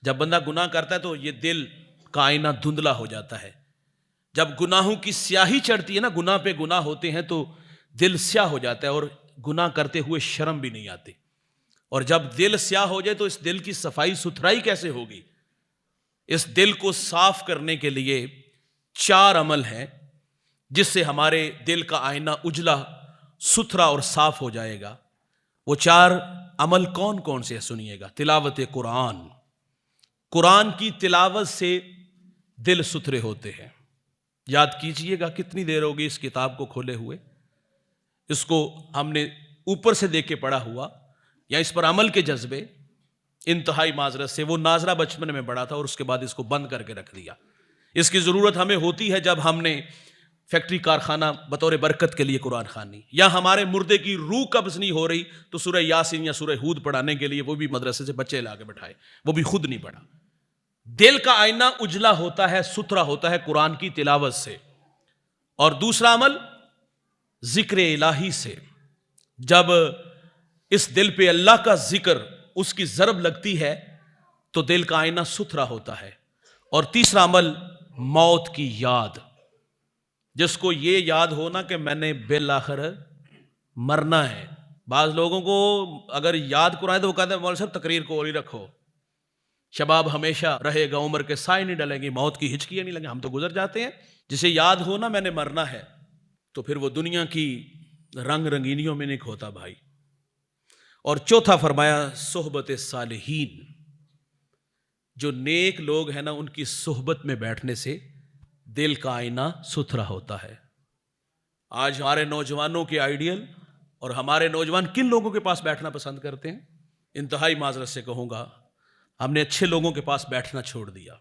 جب بندہ گناہ کرتا ہے تو یہ دل کا آئینہ دھندلا ہو جاتا ہے. جب گناہوں کی سیاہی چڑھتی ہے نا، گناہ پہ گناہ ہوتے ہیں تو دل سیاہ ہو جاتا ہے اور گناہ کرتے ہوئے شرم بھی نہیں آتی. اور جب دل سیاہ ہو جائے تو اس دل کی صفائی ستھرائی کیسے ہوگی؟ اس دل کو صاف کرنے کے لیے 4 عمل ہیں جس سے ہمارے دل کا آئینہ اجلا ستھرا اور صاف ہو جائے گا. وہ 4 عمل کون کون سے سنیے گا. تلاوت قرآن، قرآن کی تلاوت سے دل ستھرے ہوتے ہیں. یاد کیجئے گا کتنی دیر ہوگی اس کتاب کو کھولے ہوئے، اس کو ہم نے اوپر سے دیکھ کے پڑھا ہوا یا اس پر عمل کے جذبے انتہائی معذرت سے وہ ناظرہ بچپن میں پڑھا تھا اور اس کے بعد اس کو بند کر کے رکھ دیا. اس کی ضرورت ہمیں ہوتی ہے جب ہم نے فیکٹری کارخانہ بطور برکت کے لیے قرآن خوانی، یا ہمارے مردے کی روح قبض نہیں ہو رہی تو سورہ یاسین یا سورہ ہود پڑھانے کے لیے وہ بھی مدرسے سے بچے لا کے بٹھائے، وہ بھی خود نہیں پڑھا. دل کا آئینہ اجلا ہوتا ہے، ستھرا ہوتا ہے قرآن کی تلاوت سے. اور دوسرا عمل ذکر الہی سے. جب اس دل پہ اللہ کا ذکر، اس کی ضرب لگتی ہے تو دل کا آئینہ ستھرا ہوتا ہے. اور تیسرا عمل موت کی یاد. جس کو یہ یاد ہونا کہ میں نے بالآخر مرنا ہے. بعض لوگوں کو اگر یاد قرآن تو وہ کہتے ہیں مولوی صاحب تقریر کو اور ہی رکھو، شباب ہمیشہ رہے گا، عمر کے سائے نہیں ڈلیں گے، موت کی ہچکیاں نہیں لگیں. ہم تو گزر جاتے ہیں. جسے یاد ہونا میں نے مرنا ہے تو پھر وہ دنیا کی رنگ رنگینیوں میں نہیں کھوتا بھائی. اور چوتھا فرمایا صحبت صالحین. جو نیک لوگ ہیں نا ان کی صحبت میں بیٹھنے سے دل کا آئینہ ستھرا ہوتا ہے. آج ہمارے نوجوانوں کے آئیڈیل اور ہمارے نوجوان کن لوگوں کے پاس بیٹھنا پسند کرتے ہیں؟ انتہائی معذرت سے کہوں گا، ہم نے اچھے لوگوں کے پاس بیٹھنا چھوڑ دیا.